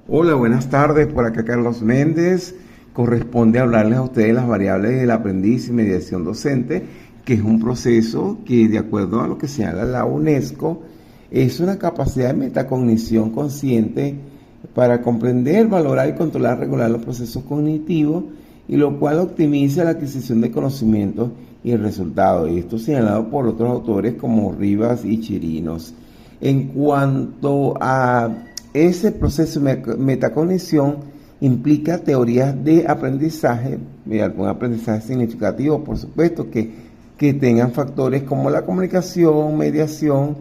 Hola, buenas tardes. Por acá Carlos Méndez. Corresponde hablarles a ustedes las variables del aprendiz y mediación docente, que es un proceso que, de acuerdo a lo que señala la UNESCO, es una capacidad de metacognición consciente para comprender, valorar y controlar, regular los procesos cognitivos, y lo cual optimiza la adquisición de conocimientos y el resultado. Y esto señalado por otros autores como Rivas y Chirinos. En cuanto a ese proceso de metacognición, implica teorías de aprendizaje, un aprendizaje significativo, por supuesto, que tengan factores como la comunicación, mediación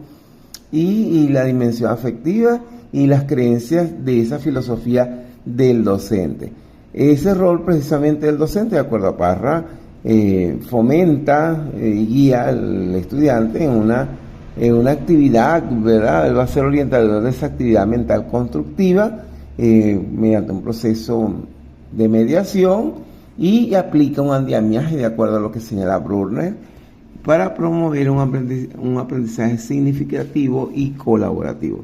y la dimensión afectiva y las creencias de esa filosofía del docente. Ese rol precisamente del docente, de acuerdo a Parra, fomenta y guía al estudiante en una actividad, ¿verdad? Él va a ser orientador de esa actividad mental constructiva mediante un proceso de mediación y aplica un andamiaje de acuerdo a lo que señala Brunner para promover un aprendizaje significativo y colaborativo.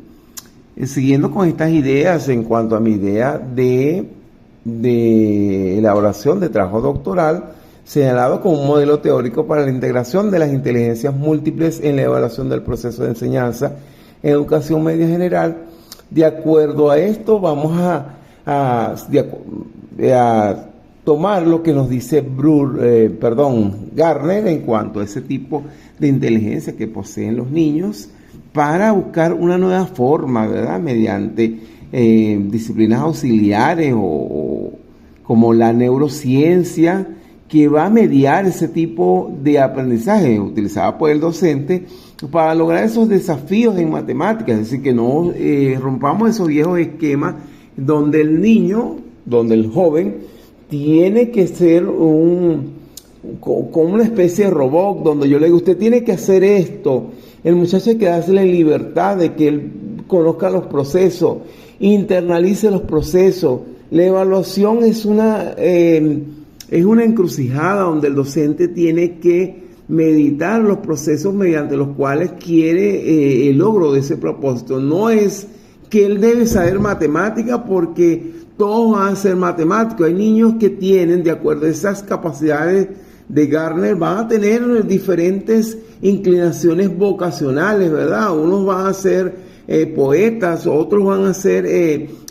Siguiendo con estas ideas en cuanto a mi idea de elaboración de trabajo doctoral, señalado como un modelo teórico para la integración de las inteligencias múltiples en la evaluación del proceso de enseñanza en educación media general. De acuerdo a esto, vamos a tomar lo que nos dice Gardner en cuanto a ese tipo de inteligencia que poseen los niños para buscar una nueva forma, ¿verdad? Mediante disciplinas auxiliares o como la neurociencia, que va a mediar ese tipo de aprendizaje utilizado por el docente para lograr esos desafíos en matemáticas, es decir, que no rompamos esos viejos esquemas donde el niño, donde el joven tiene que ser como una especie de robot, donde yo le digo, usted tiene que hacer esto. El muchacho hay que darle libertad de que él conozca los procesos, internalice los procesos. La evaluación es una encrucijada donde el docente tiene que meditar los procesos mediante los cuales quiere el logro de ese propósito. No es que él debe saber matemática porque todos van a ser matemáticos. Hay niños que tienen, de acuerdo a esas capacidades de Gardner, van a tener diferentes inclinaciones vocacionales, ¿verdad? Unos van a ser poetas, otros van a ser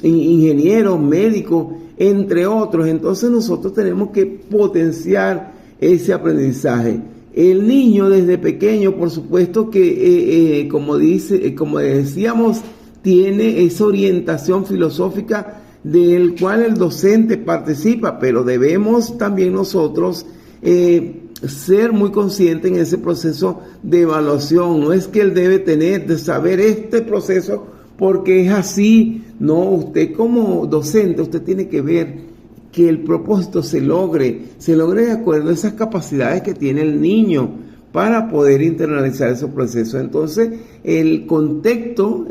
ingenieros, médicos, entre otros. Entonces nosotros tenemos que potenciar ese aprendizaje. El niño desde pequeño, por supuesto que, como decíamos, tiene esa orientación filosófica del cual el docente participa, pero debemos también nosotros ser muy conscientes en ese proceso de evaluación. No es que él debe de saber este proceso porque es así. No, usted como docente, usted tiene que ver que el propósito se logre de acuerdo a esas capacidades que tiene el niño para poder internalizar esos procesos. Entonces, el contexto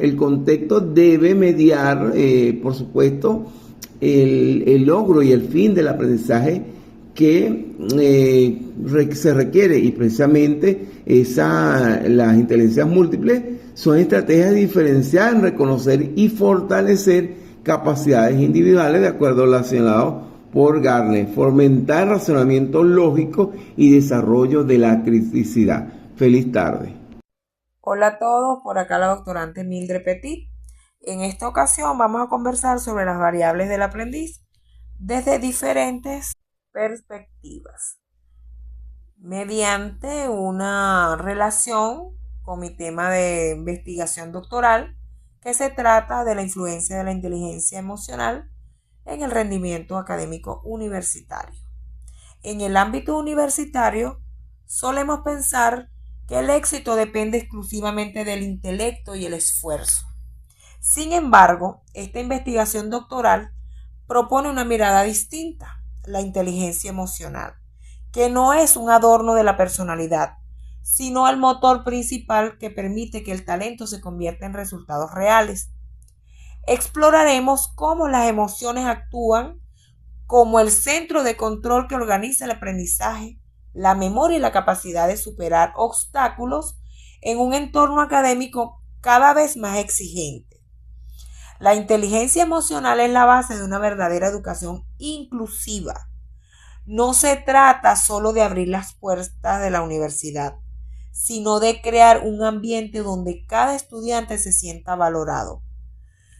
debe mediar, por supuesto, el logro y el fin del aprendizaje que se requiere, y precisamente las inteligencias múltiples son estrategias diferenciadas en reconocer y fortalecer capacidades individuales de acuerdo a lo señalado por Gardner, fomentar razonamiento lógico y desarrollo de la criticidad. Feliz tarde. Hola a todos, por acá la doctorante Mildred Petit. En esta ocasión vamos a conversar sobre las variables del aprendiz desde diferentes perspectivas, mediante una relación con mi tema de investigación doctoral, que se trata de la influencia de la inteligencia emocional en el rendimiento académico universitario. En el ámbito universitario, solemos pensar que el éxito depende exclusivamente del intelecto y el esfuerzo. Sin embargo, esta investigación doctoral propone una mirada distinta, la inteligencia emocional, que no es un adorno de la personalidad, sino el motor principal que permite que el talento se convierta en resultados reales. Exploraremos cómo las emociones actúan como el centro de control que organiza el aprendizaje, la memoria y la capacidad de superar obstáculos en un entorno académico cada vez más exigente. La inteligencia emocional es la base de una verdadera educación inclusiva. No se trata solo de abrir las puertas de la universidad, sino de crear un ambiente donde cada estudiante se sienta valorado.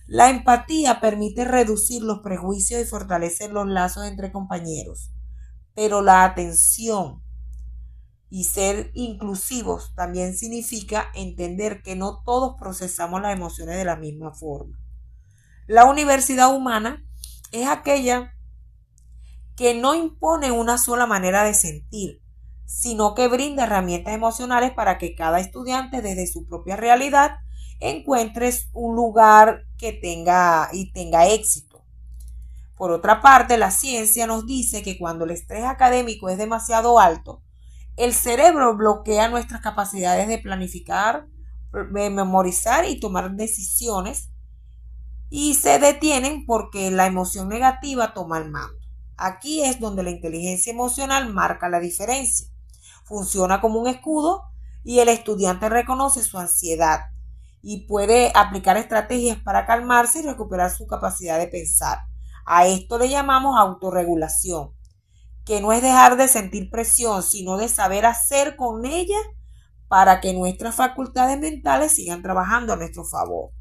La empatía permite reducir los prejuicios y fortalecer los lazos entre compañeros, pero la atención y ser inclusivos también significa entender que no todos procesamos las emociones de la misma forma. La universidad humana es aquella que no impone una sola manera de sentir, sino que brinda herramientas emocionales para que cada estudiante desde su propia realidad encuentre un lugar que tenga éxito. Por otra parte, la ciencia nos dice que cuando el estrés académico es demasiado alto, el cerebro bloquea nuestras capacidades de planificar, memorizar y tomar decisiones y se detienen porque la emoción negativa toma el mando. Aquí es donde la inteligencia emocional marca la diferencia. Funciona como un escudo y el estudiante reconoce su ansiedad y puede aplicar estrategias para calmarse y recuperar su capacidad de pensar. A esto le llamamos autorregulación, que no es dejar de sentir presión, sino de saber hacer con ella para que nuestras facultades mentales sigan trabajando a nuestro favor.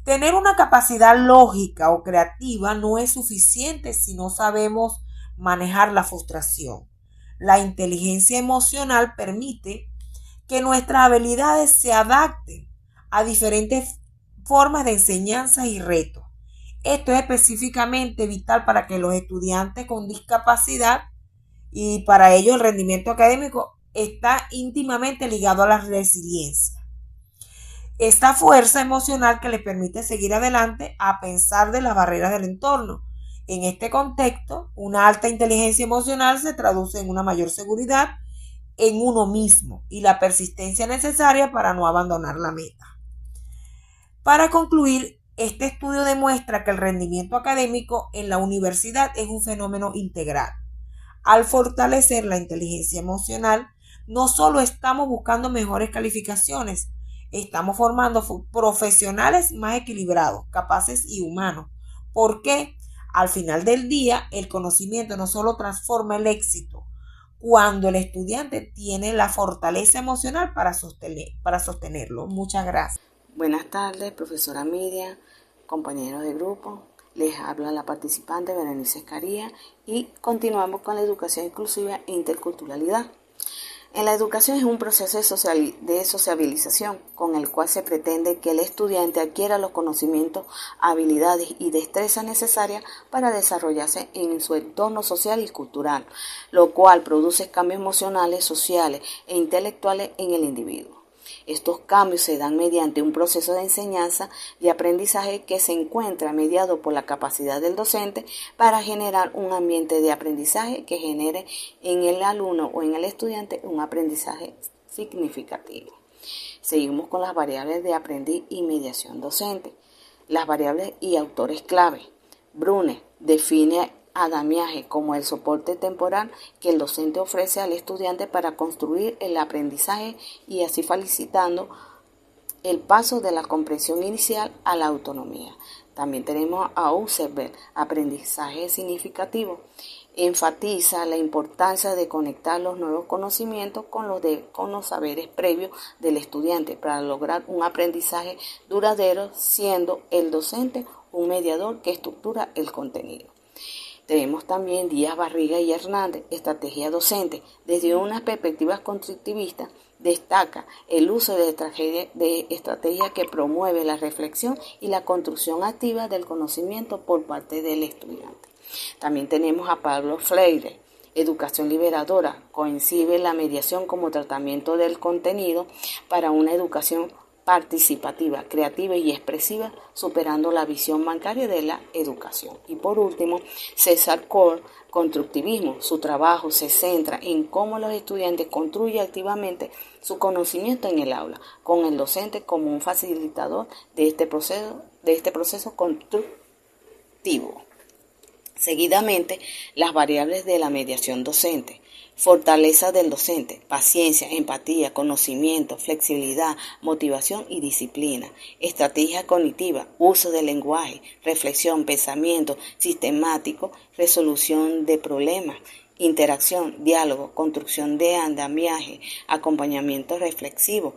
Tener una capacidad lógica o creativa no es suficiente si no sabemos manejar la frustración. La inteligencia emocional permite que nuestras habilidades se adapten a diferentes formas de enseñanza y retos. Esto es específicamente vital para que los estudiantes con discapacidad y para ello el rendimiento académico está íntimamente ligado a la resiliencia. Esta fuerza emocional que les permite seguir adelante a pesar de las barreras del entorno. En este contexto, una alta inteligencia emocional se traduce en una mayor seguridad en uno mismo y la persistencia necesaria para no abandonar la meta. Para concluir, este estudio demuestra que el rendimiento académico en la universidad es un fenómeno integral. Al fortalecer la inteligencia emocional, no solo estamos buscando mejores calificaciones, estamos formando profesionales más equilibrados, capaces y humanos. Porque al final del día, el conocimiento no solo transforma el éxito, cuando el estudiante tiene la fortaleza emocional para sostenerlo. Muchas gracias. Buenas tardes, profesora Miriam, compañeros de grupo. Les habla la participante Berenice Escaría y continuamos con la educación inclusiva e interculturalidad. En la educación es un proceso de sociabilización con el cual se pretende que el estudiante adquiera los conocimientos, habilidades y destrezas necesarias para desarrollarse en su entorno social y cultural, lo cual produce cambios emocionales, sociales e intelectuales en el individuo. Estos cambios se dan mediante un proceso de enseñanza y aprendizaje que se encuentra mediado por la capacidad del docente para generar un ambiente de aprendizaje que genere en el alumno o en el estudiante un aprendizaje significativo. Seguimos con las variables de aprendiz y mediación docente. Las variables y autores clave. Brune define andamiaje como el soporte temporal que el docente ofrece al estudiante para construir el aprendizaje y así facilitando el paso de la comprensión inicial a la autonomía. También tenemos a Husserl, aprendizaje significativo. Enfatiza la importancia de conectar los nuevos conocimientos con los saberes previos del estudiante para lograr un aprendizaje duradero, siendo el docente un mediador que estructura el contenido. Tenemos también Díaz Barriga y Hernández, estrategia docente. Desde una perspectiva constructivista, destaca el uso de estrategia que promueve la reflexión y la construcción activa del conocimiento por parte del estudiante. También tenemos a Pablo Freire, educación liberadora. Concibe la mediación como tratamiento del contenido para una educación participativa, creativa y expresiva, superando la visión bancaria de la educación. Y por último, César Cole, constructivismo. Su trabajo se centra en cómo los estudiantes construyen activamente su conocimiento en el aula, con el docente como un facilitador de este proceso constructivo. Seguidamente, las variables de la mediación docente. Fortaleza del docente: paciencia, empatía, conocimiento, flexibilidad, motivación y disciplina. Estrategia cognitiva: uso del lenguaje, reflexión, pensamiento sistemático, resolución de problemas. Interacción, diálogo, construcción de andamiaje, acompañamiento reflexivo,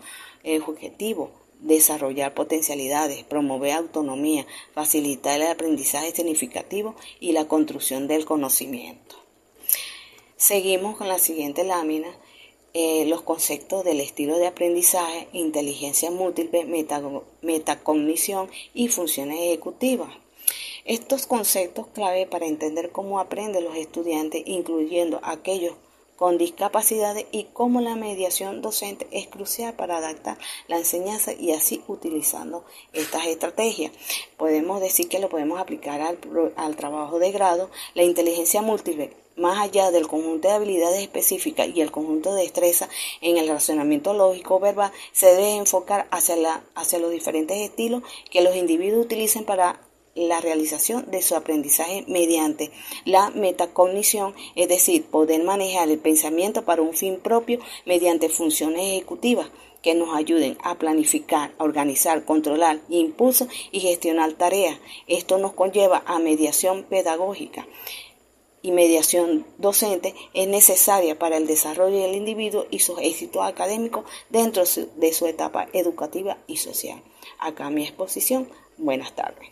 objetivo: desarrollar potencialidades, promover autonomía, facilitar el aprendizaje significativo y la construcción del conocimiento. Seguimos con la siguiente lámina, los conceptos del estilo de aprendizaje, inteligencia múltiple, metacognición y funciones ejecutivas. Estos conceptos clave para entender cómo aprenden los estudiantes, incluyendo aquellos con discapacidades, y cómo la mediación docente es crucial para adaptar la enseñanza y así utilizando estas estrategias. Podemos decir que lo podemos aplicar al trabajo de grado. La inteligencia múltiple, más allá del conjunto de habilidades específicas y el conjunto de destrezas en el razonamiento lógico verbal, se debe enfocar hacia los diferentes estilos que los individuos utilicen para la realización de su aprendizaje mediante la metacognición, es decir, poder manejar el pensamiento para un fin propio mediante funciones ejecutivas que nos ayuden a planificar, a organizar, controlar impulsos y gestionar tareas. Esto nos conlleva a mediación pedagógica y mediación docente es necesaria para el desarrollo del individuo y sus éxitos académicos dentro de su etapa educativa y social. Acá mi exposición. Buenas tardes.